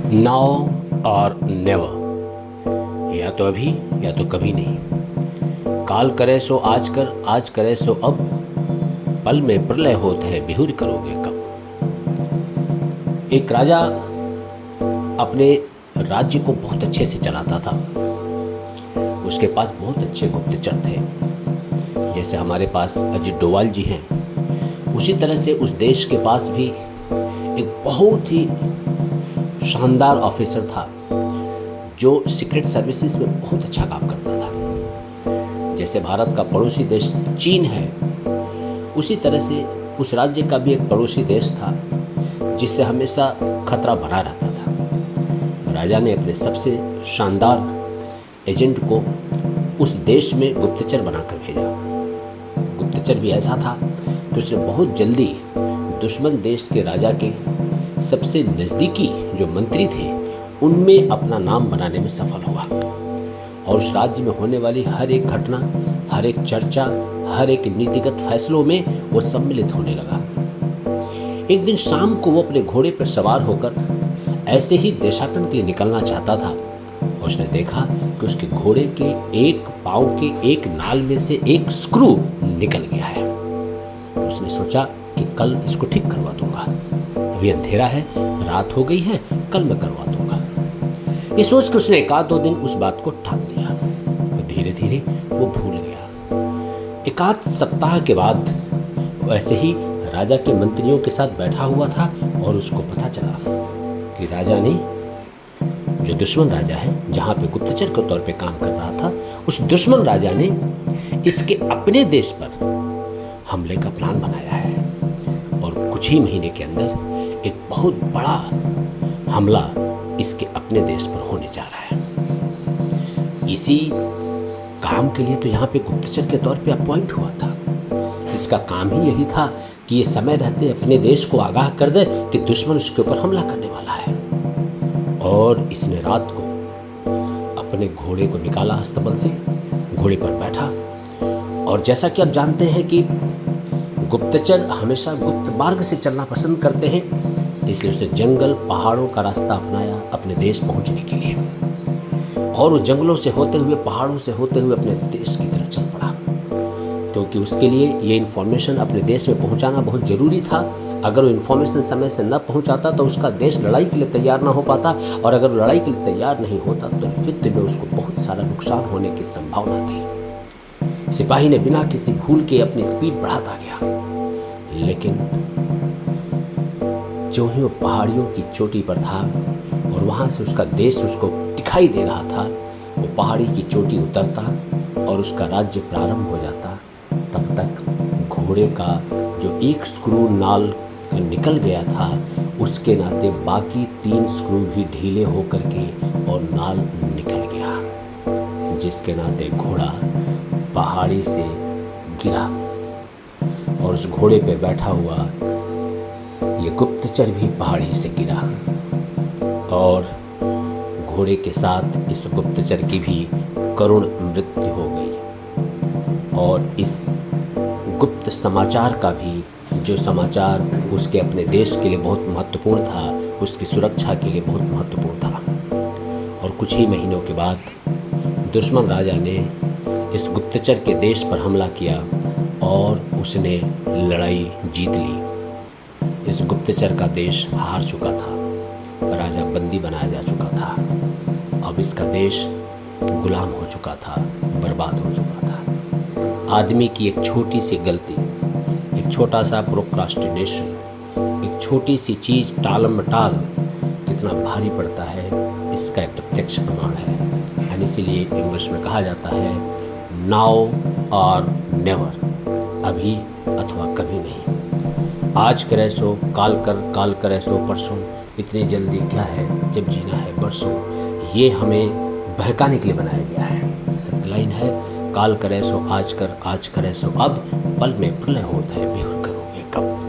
Now और never, या तो अभी या तो कभी नहीं। काल करे सो आज कर, आज करे सो अब, पल में प्रलय होत है बिहुर करोगे कब। एक राजा अपने राज्य को बहुत अच्छे से चलाता था। उसके पास बहुत अच्छे गुप्तचर थे। जैसे हमारे पास अजीत डोभाल जी हैं, उसी तरह से उस देश के पास भी एक बहुत ही शानदार ऑफिसर था जो सीक्रेट सर्विसेज में बहुत अच्छा काम करता था। जैसे भारत का पड़ोसी देश चीन है, उसी तरह से उस राज्य का भी एक पड़ोसी देश था जिससे हमेशा खतरा बना रहता था। राजा ने अपने सबसे शानदार एजेंट को उस देश में गुप्तचर बनाकर भेजा। गुप्तचर भी ऐसा था कि उसने बहुत जल्दी दुश्मन देश के राजा के सबसे नज़दीकी जो मंत्री थे उनमें अपना नाम बनाने में सफल हुआ, और उस राज्य में होने वाली हर एक घटना, हर एक चर्चा, हर एक नीतिगत फैसलों में वो सम्मिलित होने लगा। एक दिन शाम को वो अपने घोड़े पर सवार होकर ऐसे ही देशाटन के लिए निकलना चाहता था। उसने देखा कि उसके घोड़े के एक पाँव के एक नाल में से एक स्क्रू निकल गया है। उसने सोचा कि कल इसको ठीक करवा दूंगा, अभी अंधेरा है, रात हो गई है, कल मैं करवा दूंगा। ये सोच के उसने एक आध दो दिन उस बात को टाल दिया। धीरे धीरे वो भूल गया। एक आध सप्ताह के बाद वो ऐसे ही राजा के मंत्रियों के साथ बैठा हुआ था और उसको पता चला कि राजा ने, जो दुश्मन राजा है जहाँ पे गुप्तचर के तौर पे काम कर रहा था, उस दुश्मन राजा ने इसके अपने देश पर हमले का प्लान बनाया है और कुछ ही महीने के अंदर एक बहुत बड़ा हमला इसके अपने देश पर होने जा रहा है। इसी काम के लिए तो यहाँ पे गुप्तचर के तौर पे अपॉइंट हुआ था। इसका काम ही यही था कि ये समय रहते अपने देश को आगाह कर दे कि दुश्मन उसके ऊपर हमला करने वाला है। और इसने रात को अपने घोड़े को निकाला अस्तबल से, घोड़े पर बैठा, और जैसा कि आप जानते हैं कि गुप्तचर हमेशा गुप्त मार्ग से चलना पसंद करते हैं, इसलिए उसने जंगल पहाड़ों का रास्ता अपनाया अपने देश पहुंचने के लिए। और वो जंगलों से होते हुए, पहाड़ों से होते हुए अपने देश की तरफ चल पड़ा, क्योंकि उसके लिए ये इन्फॉर्मेशन अपने देश में पहुंचाना बहुत ज़रूरी था। अगर वो इन्फॉर्मेशन समय से न पहुंचाता तो उसका देश लड़ाई के लिए तैयार ना हो पाता, और अगर लड़ाई के लिए तैयार नहीं होता तो युद्ध में उसको बहुत सारा नुकसान होने की संभावना थी। सिपाही ने बिना किसी भूल के अपनी स्पीड बढ़ाता गया, लेकिन जो ही वो पहाड़ियों की चोटी पर था और वहाँ से उसका देश उसको दिखाई दे रहा था, वो पहाड़ी की चोटी उतरता और उसका राज्य प्रारंभ हो जाता, तब तक घोड़े का जो एक स्क्रू नाल निकल गया था, उसके नाते बाकी 3 स्क्रू भी ढीले होकर के और नाल निकल गया, जिसके नाते घोड़ा पहाड़ी से गिरा और उस घोड़े पे बैठा हुआ ये गुप्तचर भी पहाड़ी से गिरा, और घोड़े के साथ इस गुप्तचर की भी करुण मृत्यु हो गई। और इस गुप्त समाचार का भी, जो समाचार उसके अपने देश के लिए बहुत महत्वपूर्ण था, उसकी सुरक्षा के लिए बहुत महत्वपूर्ण था। और कुछ ही महीनों के बाद दुश्मन राजा ने इस गुप्तचर के देश पर हमला किया और उसने लड़ाई जीत ली। इस गुप्तचर का देश हार चुका था, राजा बंदी बनाया जा चुका था, अब इसका देश गुलाम हो चुका था, बर्बाद हो चुका था। आदमी की एक छोटी सी गलती, एक छोटा सा प्रोक्रास्टिनेशन, एक छोटी सी चीज़ टालम टाल कितना भारी पड़ता है, इसका एक प्रत्यक्ष प्रमाण है। और इसीलिए इंग्लिश में कहा जाता है नाउ और नेवर, अभी अथवा कभी नहीं। आज करे सो काल कर, काल करे सो परसों, इतनी जल्दी क्या है जब जीना है बरसों। ये हमें बहकाने के लिए बनाया गया है। सत्य लाइन है, काल करे सो आज कर, आज करे सो अब, पल में प्रलय होता है बिहुर करोगे कब।